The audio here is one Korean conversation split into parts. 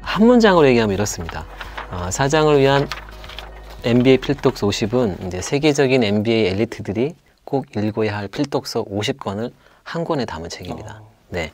한 문장으로 얘기하면 이렇습니다. 사장을 위한 MBA 필독서 50은 이제 세계적인 MBA 엘리트들이 꼭 읽어야 할 필독서 50권을 한 권에 담은 책입니다. 네,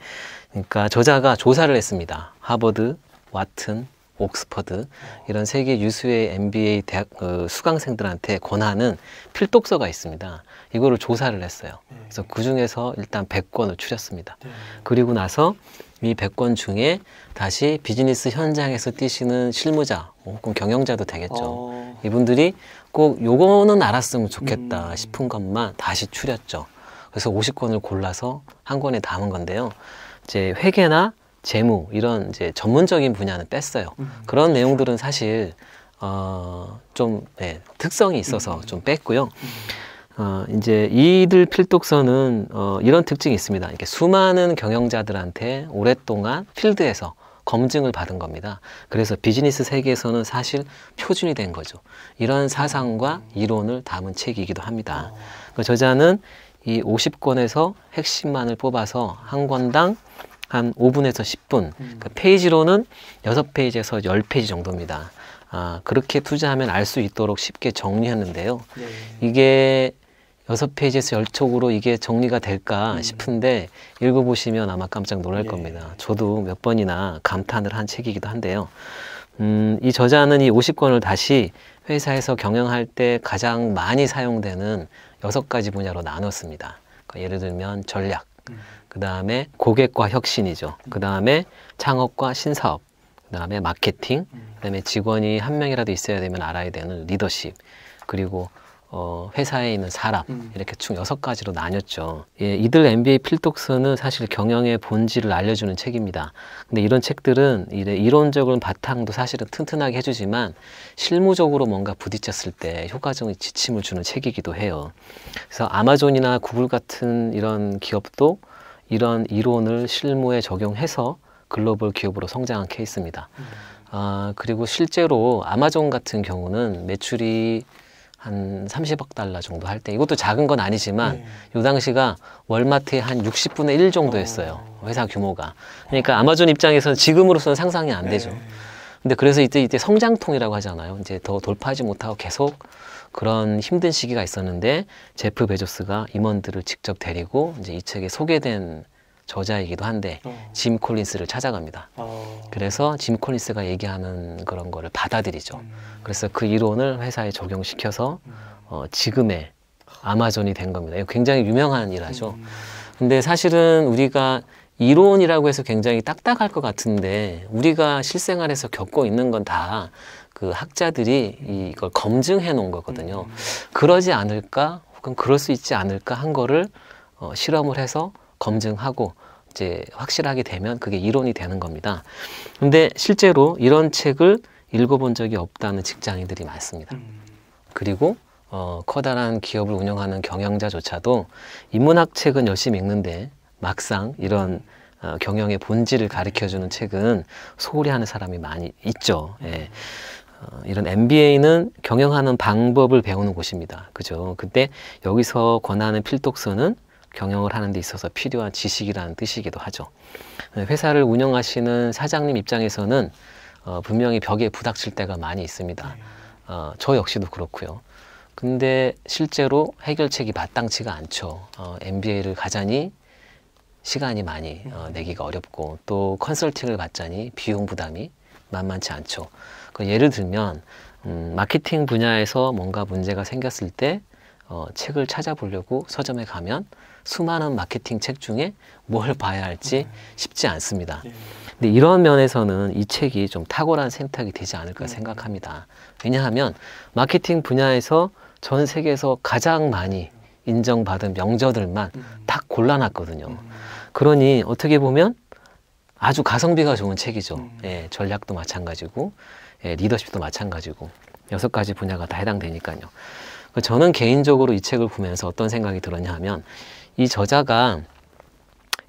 그러니까 저자가 조사를 했습니다. 하버드, 와튼, 옥스퍼드 이런 세계 유수의 MBA 대학 수강생들한테 권하는 필독서가 있습니다. 이거를 조사를 했어요. 그래서 그 중에서 일단 100권을 추렸습니다. 그리고 나서 이 100권 중에 다시 비즈니스 현장에서 뛰시는 실무자 혹은 경영자도 되겠죠. 이분들이 꼭 요거는 알았으면 좋겠다 싶은 것만 다시 추렸죠. 그래서 50권을 골라서 한 권에 담은 건데요. 이제 회계나 재무 이런 이제 전문적인 분야는 뺐어요. 그런 내용들은 사실 좀 특성이 있어서 좀 뺐고요. 이제 이들 필독서는 이런 특징이 있습니다. 이렇게 수많은 경영자들한테 오랫동안 필드에서 검증을 받은 겁니다. 그래서 비즈니스 세계에서는 사실 표준이 된 거죠. 이런 사상과 이론을 담은 책이기도 합니다. 그 저자는 이 50권에서 핵심만을 뽑아서 한 권당 한 5분에서 10분, 그 페이지로는 6페이지에서 10페이지 정도입니다. 그렇게 투자하면 알 수 있도록 쉽게 정리했는데요. 이게 6페이지에서 10촉으로 이게 정리가 될까 싶은데 읽어보시면 아마 깜짝 놀랄 겁니다. 저도 몇 번이나 감탄을 한 책이기도 한데요. 이 저자는 이 50권을 다시 회사에서 경영할 때 가장 많이 사용되는 6가지 분야로 나눴습니다. 그러니까 예를 들면 전략, 그 다음에 고객과 혁신이죠. 그 다음에 창업과 신사업, 그 다음에 마케팅, 그 다음에 직원이 한 명이라도 있어야 되면 알아야 되는 리더십, 그리고 회사에 있는 사람, 이렇게 총 6가지로 나뉘었죠. 예, 이들 MBA 필독서는 사실 경영의 본질을 알려주는 책입니다. 근데 이런 책들은 이론적인 바탕도 사실은 튼튼하게 해주지만 실무적으로 뭔가 부딪혔을 때 효과적인 지침을 주는 책이기도 해요. 그래서 아마존이나 구글 같은 이런 기업도 이런 이론을 실무에 적용해서 글로벌 기업으로 성장한 케이스입니다. 그리고 실제로 아마존 같은 경우는 매출이 한 30억 달러 정도 할 때, 이것도 작은 건 아니지만 이 당시가 월마트의 한 60분의 1 정도였어요. 회사 규모가. 그러니까 아마존 입장에서는 지금으로서는 상상이 안 되죠. 근데 그래서 이때 성장통이라고 하잖아요. 이제 더 돌파하지 못하고 계속 그런 힘든 시기가 있었는데 제프 베조스가 임원들을 직접 데리고 이제 이 책에 소개된 저자이기도 한데 짐 콜린스를 찾아갑니다. 그래서 짐 콜린스가 얘기하는 그런 거를 받아들이죠. 그래서 그 이론을 회사에 적용시켜서 지금의 아마존이 된 겁니다. 이거 굉장히 유명한 일화죠. 근데 사실은 우리가 이론이라고 해서 굉장히 딱딱할 것 같은데 우리가 실생활에서 겪고 있는 건 다 그 학자들이 이걸 검증해 놓은 거거든요. 그러지 않을까 혹은 그럴 수 있지 않을까 한 거를 실험을 해서 검증하고 이제 확실하게 되면 그게 이론이 되는 겁니다. 근데 실제로 이런 책을 읽어본 적이 없다는 직장인들이 많습니다. 그리고 커다란 기업을 운영하는 경영자조차도 인문학 책은 열심히 읽는데 막상 이런 경영의 본질을 가르쳐주는 책은 소홀히 하는 사람이 많이 있죠. 예. 이런 MBA는 경영하는 방법을 배우는 곳입니다. 그죠? 근데 여기서 권하는 필독서는 경영을 하는 데 있어서 필요한 지식이라는 뜻이기도 하죠. 회사를 운영하시는 사장님 입장에서는 분명히 벽에 부닥칠 때가 많이 있습니다. 저 역시도 그렇고요. 근데 실제로 해결책이 마땅치가 않죠. MBA를 가자니 시간이 많이 내기가 어렵고 또 컨설팅을 받자니 비용 부담이 만만치 않죠. 예를 들면 마케팅 분야에서 뭔가 문제가 생겼을 때 책을 찾아보려고 서점에 가면 수많은 마케팅 책 중에 뭘 봐야 할지 쉽지 않습니다. 근데 이런 면에서는 이 책이 좀 탁월한 선택이 되지 않을까 생각합니다. 왜냐하면 마케팅 분야에서 전 세계에서 가장 많이 인정받은 명저들만 딱 골라놨거든요. 그러니 어떻게 보면 아주 가성비가 좋은 책이죠. 예, 전략도 마찬가지고 리더십도 마찬가지고 6가지 분야가 다 해당되니까요. 저는 개인적으로 이 책을 보면서 어떤 생각이 들었냐 하면 이 저자가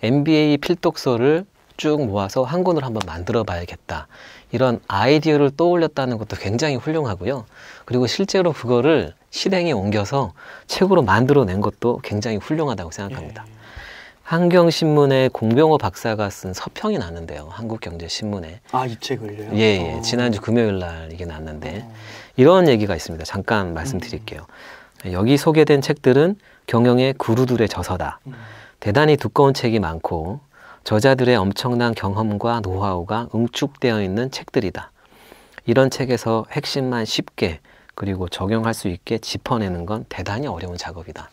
MBA 필독서를 쭉 모아서 한 권으로 한번 만들어 봐야겠다. 이런 아이디어를 떠올렸다는 것도 굉장히 훌륭하고요. 그리고 실제로 그거를 실행에 옮겨서 책으로 만들어낸 것도 굉장히 훌륭하다고 생각합니다. 한경신문의 공병호 박사가 쓴 서평이 났는데요. 한국경제신문에. 아, 이 책을요? 예. 지난주 금요일 날 이게 났는데 이런 얘기가 있습니다. 잠깐 말씀드릴게요. 여기 소개된 책들은 경영의 구루들의 저서다. 대단히 두꺼운 책이 많고 저자들의 엄청난 경험과 노하우가 응축되어 있는 책들이다. 이런 책에서 핵심만 쉽게 그리고 적용할 수 있게 짚어내는 건 대단히 어려운 작업이다.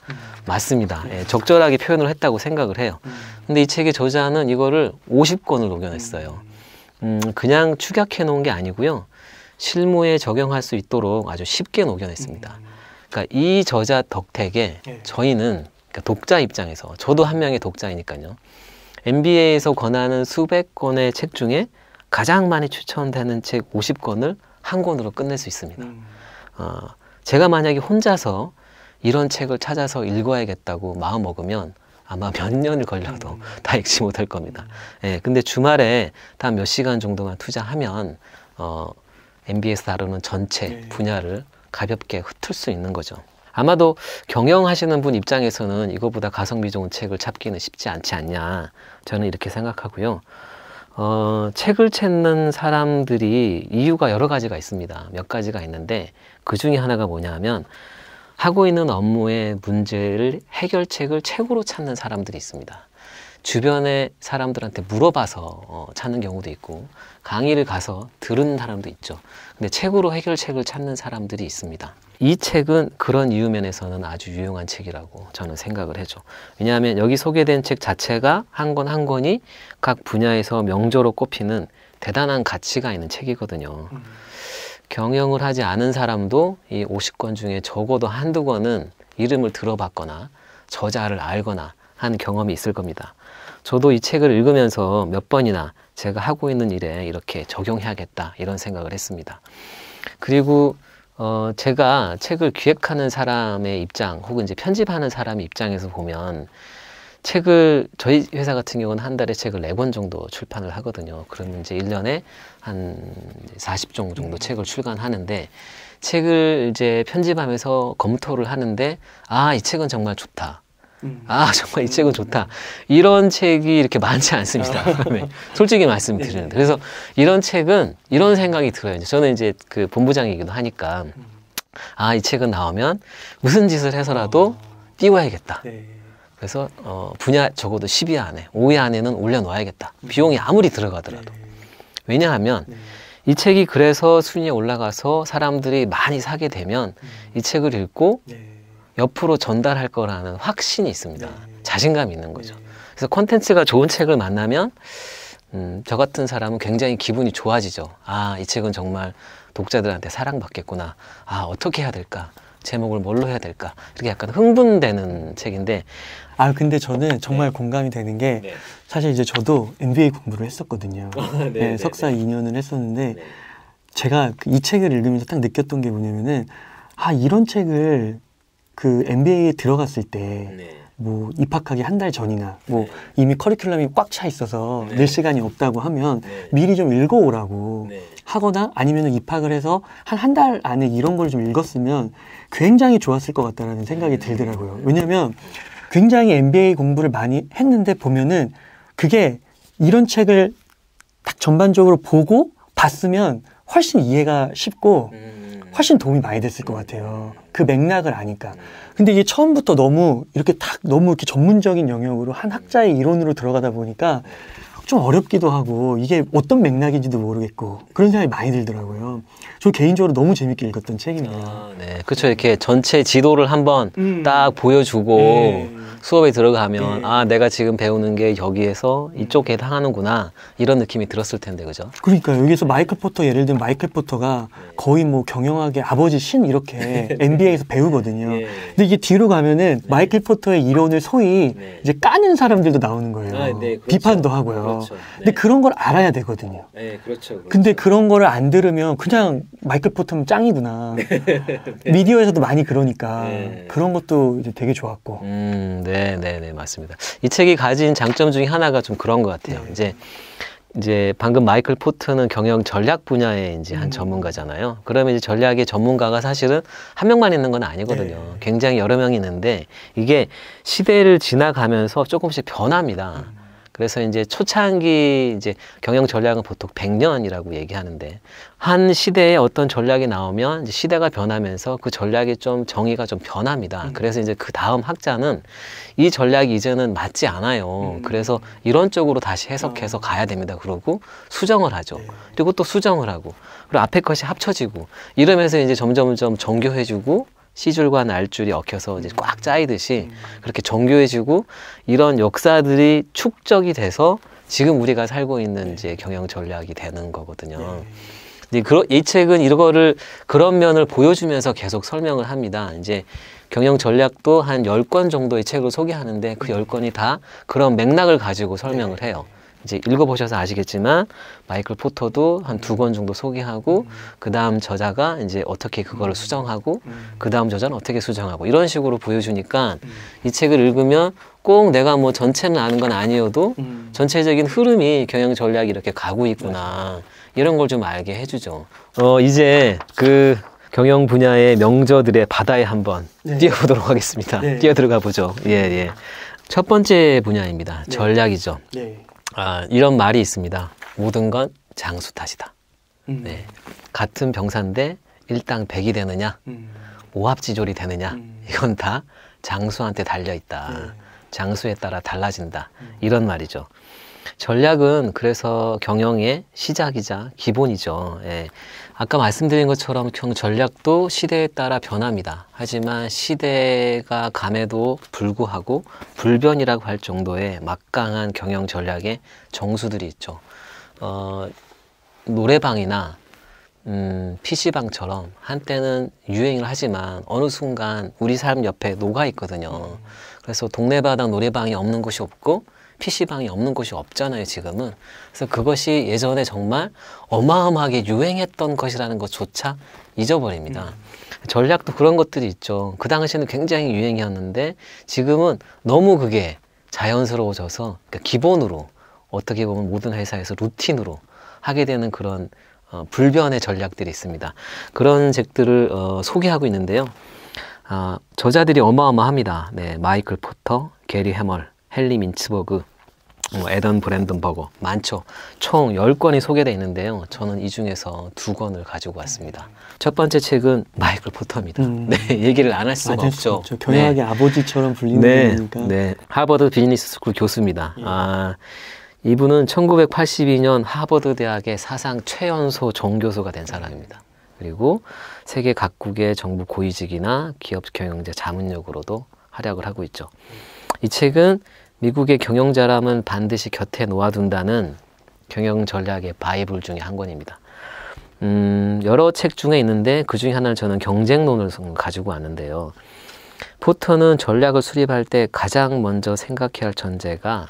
맞습니다. 예, 적절하게 표현을 했다고 생각을 해요. 근데 이 책의 저자는 이거를 50권을 녹여냈어요. 그냥 축약해 놓은 게 아니고요. 실무에 적용할 수 있도록 아주 쉽게 녹여냈습니다. 그러니까 이 저자 덕택에 저희는 그러니까 독자 입장에서 저도 한 명의 독자이니까요. MBA에서 권하는 수백 권의 책 중에 가장 많이 추천되는 책 50권을 한 권으로 끝낼 수 있습니다. 제가 만약에 혼자서 이런 책을 찾아서 읽어야겠다고 마음 먹으면 아마 몇 년을 걸려도 다 읽지 못할 겁니다. 예, 근데 주말에 단 몇 시간 정도만 투자하면 MBA에서 다루는 전체 분야를 가볍게 훑을 수 있는 거죠. 아마도 경영하시는 분 입장에서는 이거보다 가성비 좋은 책을 찾기는 쉽지 않지 않냐, 저는 이렇게 생각하고요. 책을 찾는 사람들이 이유가 여러 가지가 있습니다. 몇 가지가 있는데 그 중에 하나가 뭐냐 하면 하고 있는 업무의 문제를 해결책을 책으로 찾는 사람들이 있습니다. 주변의 사람들한테 물어봐서 찾는 경우도 있고 강의를 가서 들은 사람도 있죠. 근데 책으로 해결책을 찾는 사람들이 있습니다. 이 책은 그런 이유 면에서는 아주 유용한 책이라고 저는 생각을 해죠. 왜냐하면 여기 소개된 책 자체가 한 권 한 권이 각 분야에서 명저로 꼽히는 대단한 가치가 있는 책이거든요. 경영을 하지 않은 사람도 이 50권 중에 적어도 한두 권은 이름을 들어봤거나 저자를 알거나 한 경험이 있을 겁니다. 저도 이 책을 읽으면서 몇 번이나 제가 하고 있는 일에 이렇게 적용해야겠다 이런 생각을 했습니다. 그리고 제가 책을 기획하는 사람의 입장 혹은 이제 편집하는 사람의 입장에서 보면 책을 저희 회사 같은 경우는 한 달에 책을 4권 정도 출판을 하거든요. 그러면 이제 1년에 한 40종 정도 책을 출간하는데 책을 이제 편집하면서 검토를 하는데 아, 이 책은 정말 좋다. 아, 정말 이 책은 좋다. 이런 책이 이렇게 많지 않습니다. 네, 솔직히 말씀드리는데. 그래서 이런 책은 이런 생각이 들어요. 저는 이제 그 본부장이기도 하니까 아, 이 책은 나오면 무슨 짓을 해서라도 띄워야겠다. 그래서 분야 적어도 10위 안에, 5위 안에는 올려놓아야겠다. 비용이 아무리 들어가더라도. 왜냐하면 이 책이 그래서 순위에 올라가서 사람들이 많이 사게 되면 이 책을 읽고 옆으로 전달할 거라는 확신이 있습니다. 자신감이 있는 거죠. 그래서 콘텐츠가 좋은 책을 만나면 저 같은 사람은 굉장히 기분이 좋아지죠. 아, 이 책은 정말 독자들한테 사랑받겠구나. 아, 어떻게 해야 될까? 제목을 뭘로 해야 될까? 이렇게 약간 흥분되는 책인데 근데 저는 정말 공감이 되는 게 사실 이제 저도 MBA 공부를 했었거든요. 석사 2년을 했었는데 제가 이 책을 읽으면서 딱 느꼈던 게 뭐냐면은 이런 책을 그 MBA에 들어갔을 때 뭐 입학하기 한 달 전이나 뭐 이미 커리큘럼이 꽉 차 있어서 낼 시간이 없다고 하면 미리 좀 읽어오라고 하거나 아니면 입학을 해서 한 달 안에 이런 걸 좀 읽었으면 굉장히 좋았을 것 같다는 생각이 들더라고요. 왜냐면 굉장히 MBA 공부를 많이 했는데 보면은 그게 이런 책을 딱 전반적으로 보고 봤으면 훨씬 이해가 쉽고 훨씬 도움이 많이 됐을 것 같아요. 그 맥락을 아니까. 근데 이게 처음부터 너무 이렇게 전문적인 영역으로 한 학자의 이론으로 들어가다 보니까 좀 어렵기도 하고 이게 어떤 맥락인지도 모르겠고 그런 생각이 많이 들더라고요. 저 개인적으로 너무 재밌게 읽었던 책입니다. 네, 그렇죠. 이렇게 전체 지도를 한번 딱 보여주고 수업에 들어가면 아, 내가 지금 배우는 게 여기에서 이쪽에 해당하는구나 이런 느낌이 들었을 텐데, 그죠? 그러니까 여기서 마이클 포터, 예를 들면 마이클 포터가 거의 뭐 경영학의 아버지 신 이렇게 MBA에서 배우거든요. 근데 이게 뒤로 가면은 마이클 포터의 이론을 소위 이제 까는 사람들도 나오는 거예요. 그렇죠. 비판도 하고요. 그렇죠. 근데 그런 걸 알아야 되거든요. 그렇죠. 근데 그런 거를 안 들으면 그냥 마이클 포터는 짱이구나. 미디어에서도 많이 그러니까 그런 것도 이제 되게 좋았고. 네, 맞습니다. 이 책이 가진 장점 중에 하나가 좀 그런 것 같아요. 이제 이제 방금 마이클 포터는 경영 전략 분야의 이제 한 전문가잖아요. 그러면 이제 전략의 전문가가 사실은 한 명만 있는 건 아니거든요. 네. 굉장히 여러 명이 있는데 이게 시대를 지나가면서 조금씩 변합니다. 그래서 이제 초창기 이제 경영 전략은 보통 100년이라고 얘기하는데 한 시대에 어떤 전략이 나오면 이제 시대가 변하면서 그 전략이 좀 정의가 좀 변합니다. 그래서 이제 그 다음 학자는 이 전략이 이제는 맞지 않아요. 그래서 이런 쪽으로 다시 해석해서 가야 됩니다. 그러고 수정을 하죠. 그리고 또 수정을 하고 그리고 앞에 것이 합쳐지고 이러면서 이제 점점점 정교해지고 C줄과 R줄이 얽혀서 이제 꽉 짜이듯이 그렇게 정교해지고 이런 역사들이 축적이 돼서 지금 우리가 살고 있는 이제 경영 전략이 되는 거거든요. 이 책은 이거를 그런 면을 보여주면서 계속 설명을 합니다. 이제 경영 전략도 한 10권 정도의 책을 소개하는데 그 10권이 다 그런 맥락을 가지고 설명을 해요. 이제 읽어보셔서 아시겠지만 마이클 포터도 한 2권 정도 소개하고 그 다음 저자가 이제 어떻게 그거를 수정하고 그 다음 저자는 어떻게 수정하고 이런 식으로 보여주니까 이 책을 읽으면 꼭 내가 뭐 전체는 아는 건 아니어도 전체적인 흐름이 경영 전략이 이렇게 가고 있구나 이런 걸 좀 알게 해주죠. 이제 그 경영 분야의 명저들의 바다에 한번 뛰어보도록 하겠습니다. 뛰어 들어가 보죠. 첫 번째 분야입니다. 전략이죠. 이런 말이 있습니다. 모든 건 장수 탓이다. 같은 병사인데 일당 100이 되느냐, 오합지졸이 되느냐, 이건 다 장수한테 달려있다. 장수에 따라 달라진다. 이런 말이죠. 전략은 그래서 경영의 시작이자 기본이죠. 아까 말씀드린 것처럼 전략도 시대에 따라 변합니다. 하지만 시대가 감에도 불구하고 불변이라고 할 정도의 막강한 경영 전략의 정수들이 있죠. 노래방이나 PC방처럼 한때는 유행을 하지만 어느 순간 우리 삶 옆에 녹아 있거든요. 그래서 동네바닥 노래방이 없는 곳이 없고 PC방이 없는 곳이 없잖아요, 지금은. 그래서 그것이 예전에 정말 어마어마하게 유행했던 것이라는 것조차 잊어버립니다. 전략도 그런 것들이 있죠. 그 당시에는 굉장히 유행이었는데 지금은 너무 그게 자연스러워져서 그러니까 기본으로 어떻게 보면 모든 회사에서 루틴으로 하게 되는 그런 불변의 전략들이 있습니다. 그런 책들을 소개하고 있는데요. 저자들이 어마어마합니다. 마이클 포터, 게리 해멀, 헨리 민츠버그, 에던 브랜든버거 많죠. 총 10권이 소개되어 있는데요. 저는 이 중에서 2권을 가지고 왔습니다. 첫 번째 책은 마이클 포터입니다. 얘기를 안 할 수가 없죠. 경영학의 아버지처럼 불리는 거니까. 하버드 비즈니스 스쿨 교수입니다. 이분은 1982년 하버드 대학의 사상 최연소 정교수가 된 사람입니다. 그리고 세계 각국의 정부 고위직이나 기업 경영자 자문역으로도 활약을 하고 있죠. 이 책은 미국의 경영자라면 반드시 곁에 놓아둔다는 경영 전략의 바이블 중에 한 권입니다. 여러 책 중에 있는데 그 중에 하나는 저는 경쟁론을 가지고 왔는데요. 포터는 전략을 수립할 때 가장 먼저 생각해야 할 전제가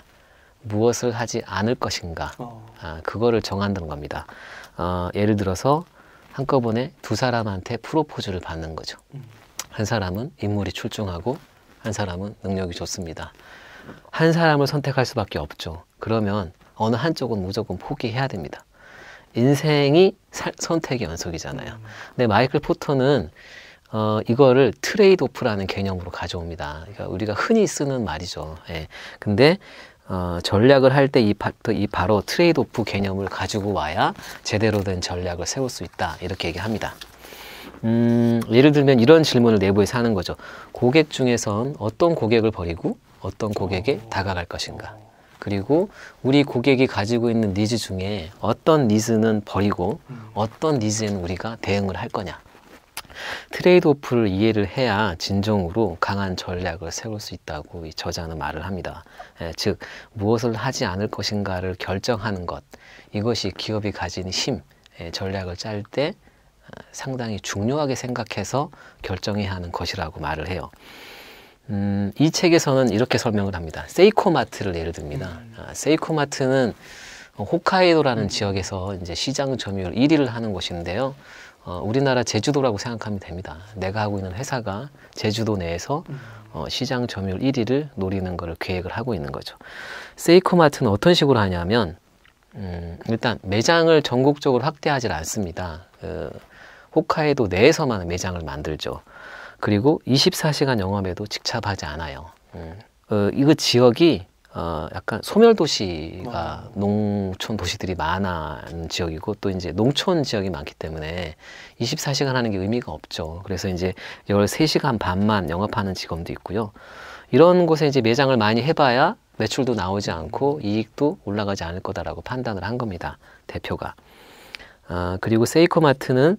무엇을 하지 않을 것인가, 그거를 정한다는 겁니다. 예를 들어서 한꺼번에 2사람한테 프로포즈를 받는 거죠. 한 사람은 인물이 출중하고 한 사람은 능력이 좋습니다. 한 사람을 선택할 수밖에 없죠. 그러면 어느 한쪽은 무조건 포기해야 됩니다. 인생이 선택의 연속이잖아요. 근데 마이클 포터는 이거를 트레이드 오프라는 개념으로 가져옵니다. 그러니까 우리가 흔히 쓰는 말이죠. 근데 전략을 할 때 이 바로 트레이드 오프 개념을 가지고 와야 제대로 된 전략을 세울 수 있다. 이렇게 얘기합니다. 예를 들면 이런 질문을 내부에서 하는 거죠. 고객 중에선 어떤 고객을 버리고 어떤 고객에 다가갈 것인가. 그리고 우리 고객이 가지고 있는 니즈 중에 어떤 니즈는 버리고 어떤 니즈에는 우리가 대응을 할 거냐. 트레이드 오프를 이해를 해야 진정으로 강한 전략을 세울 수 있다고 이 저자는 말을 합니다. 즉 무엇을 하지 않을 것인가를 결정하는 것, 이것이 기업이 가진 힘, 전략을 짤 때 상당히 중요하게 생각해서 결정해야 하는 것이라고 말을 해요. 이 책에서는 이렇게 설명을 합니다. 세이코마트를 예를 듭니다. 세이코마트는 홋카이도라는 지역에서 이제 시장 점유율 1위를 하는 곳인데요. 우리나라 제주도라고 생각하면 됩니다. 내가 하고 있는 회사가 제주도 내에서 시장 점유율 1위를 노리는 것을 계획을 하고 있는 거죠. 세이코마트는 어떤 식으로 하냐면 일단 매장을 전국적으로 확대하지 않습니다. 홋카이도 내에서만 매장을 만들죠. 그리고 24시간 영업에도 직접하지 않아요. 이거 지역이 약간 소멸도시가 농촌 도시들이 많은 지역이고 또 이제 농촌 지역이 많기 때문에 24시간 하는 게 의미가 없죠. 그래서 이제 13시간 반만 영업하는 직원도 있고요. 이런 곳에 이제 매장을 많이 해봐야 매출도 나오지 않고 이익도 올라가지 않을 거다라고 판단을 한 겁니다. 대표가. 그리고 세이코마트는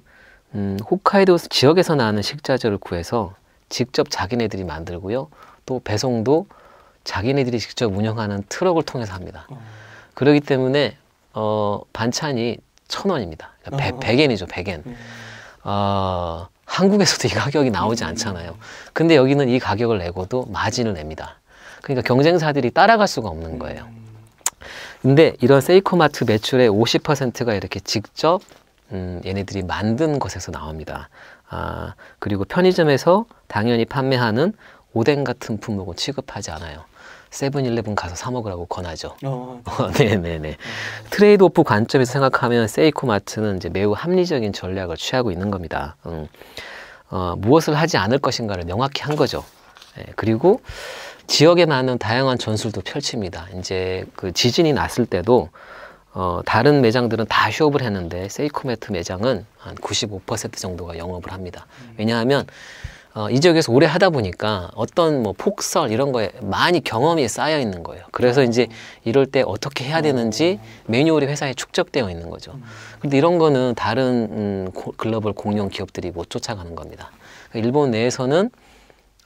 홋카이도 지역에서 나는 식자재를 구해서 직접 자기네들이 만들고요. 또 배송도 자기네들이 직접 운영하는 트럭을 통해서 합니다. 그렇기 때문에 반찬이 1,000원입니다. 그러니까 100엔이죠. 100엔. 한국에서도 이 가격이 나오지 않잖아요. 근데 여기는 이 가격을 내고도 마진을 냅니다. 그러니까 경쟁사들이 따라갈 수가 없는 거예요. 근데 이런 세이코마트 매출의 50%가 이렇게 직접 얘네들이 만든 것에서 나옵니다. 그리고 편의점에서 당연히 판매하는 오뎅 같은 품목은 취급하지 않아요. 세븐일레븐 가서 사 먹으라고 권하죠. 네네네. 트레이드 오프 관점에서 생각하면 세이코마트는 이제 매우 합리적인 전략을 취하고 있는 겁니다. 무엇을 하지 않을 것인가를 명확히 한 거죠. 그리고 지역에 맞는 다양한 전술도 펼칩니다. 이제 그 지진이 났을 때도 다른 매장들은 다 휴업을 했는데 세이코마트 매장은 한 95% 정도가 영업을 합니다. 왜냐하면 이 지역에서 오래 하다 보니까 어떤 뭐 폭설 이런 거에 많이 경험이 쌓여 있는 거예요. 그래서 이제 이럴 때 어떻게 해야 되는지 매뉴얼이 회사에 축적되어 있는 거죠. 근데 이런 거는 다른 글로벌 공룡 기업들이 못 쫓아가는 겁니다. 일본 내에서는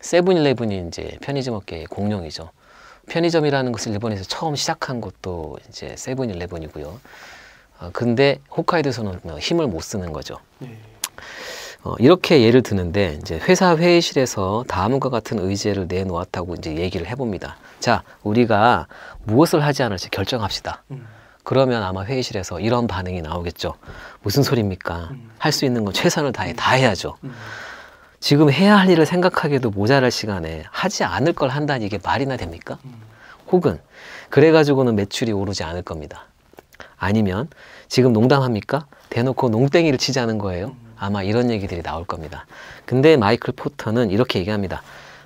세븐일레븐이 이제 편의점 업계의 공룡이죠. 편의점이라는 것을 일본에서 처음 시작한 것도 이제 세븐일레븐이고요. 근데 홋카이도에서는 힘을 못 쓰는 거죠. 이렇게 예를 드는데 이제 회사 회의실에서 다음과 같은 의제를 내놓았다고 이제 얘기를 해봅니다. 자, 우리가 무엇을 하지 않을지 결정합시다. 그러면 아마 회의실에서 이런 반응이 나오겠죠. 무슨 소리입니까? 할 수 있는 건 최선을 다해 다 해야죠. 지금 해야 할 일을 생각하기에도 모자랄 시간에 하지 않을 걸 한다니 이게 말이나 됩니까? 혹은 그래가지고는 매출이 오르지 않을 겁니다. 아니면 지금 농담합니까? 대놓고 농땡이를 치자는 거예요. 아마 이런 얘기들이 나올 겁니다. 근데 마이클 포터는 이렇게 얘기합니다.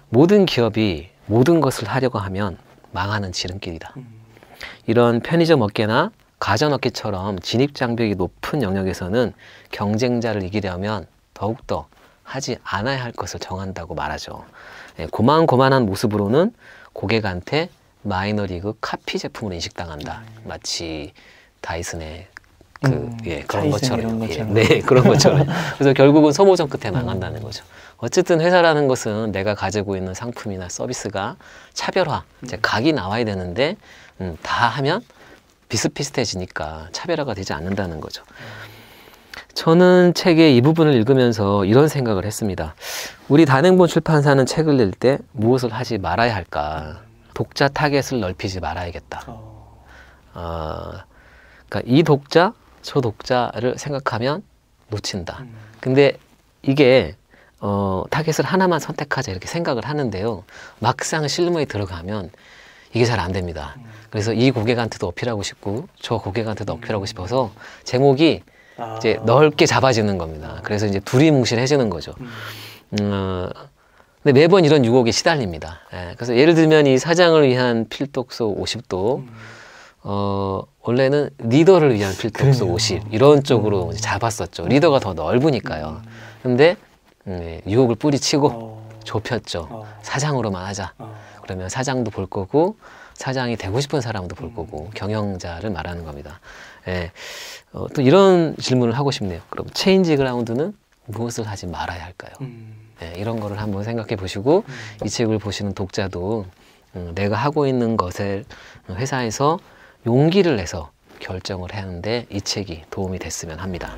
모든 기업이 모든 것을 하려고 하면 망하는 지름길이다. 이런 편의점 업계나 가전 업계처럼 진입 장벽이 높은 영역에서는 경쟁자를 이기려면 더욱더 하지 않아야 할 것을 정한다고 말하죠. 고만고만한 모습으로는 고객한테 마이너리그 카피 제품으로 인식당한다. 마치 다이슨의 그런 것처럼. 네, 그런 것처럼. 그래서 결국은 소모전 끝에 망한다는 거죠. 어쨌든 회사라는 것은 내가 가지고 있는 상품이나 서비스가 차별화, 이제 각이 나와야 되는데 다 하면 비슷비슷해지니까 차별화가 되지 않는다는 거죠. 저는 책의 이 부분을 읽으면서 이런 생각을 했습니다. 우리 단행본 출판사는 책을 낼 때 무엇을 하지 말아야 할까? 독자 타겟을 넓히지 말아야겠다. 그러니까 이 독자, 저 독자를 생각하면 놓친다. 근데 이게 타겟을 하나만 선택하자 이렇게 생각을 하는데요. 막상 실무에 들어가면 이게 잘 안 됩니다. 그래서 이 고객한테도 어필하고 싶고 저 고객한테도 어필하고 싶어서 제목이 이제 넓게 잡아지는 겁니다. 그래서 이제 두리뭉실해지는 거죠. 근데 매번 이런 유혹에 시달립니다. 그래서 예를 들면 이 사장을 위한 필독서 50도 원래는 리더를 위한 필독서 50 이런 쪽으로 잡았었죠. 리더가 더 넓으니까요. 근데 유혹을 뿌리치고 좁혔죠. 사장으로만 하자. 그러면 사장도 볼 거고 사장이 되고 싶은 사람도 볼 거고 경영자를 말하는 겁니다. 또 이런 질문을 하고 싶네요. 그럼 체인지 그라운드는 무엇을 하지 말아야 할까요? 이런 거를 한번 생각해 보시고 이 책을 보시는 독자도 내가 하고 있는 것을 회사에서 용기를 내서 결정을 하는데 이 책이 도움이 됐으면 합니다.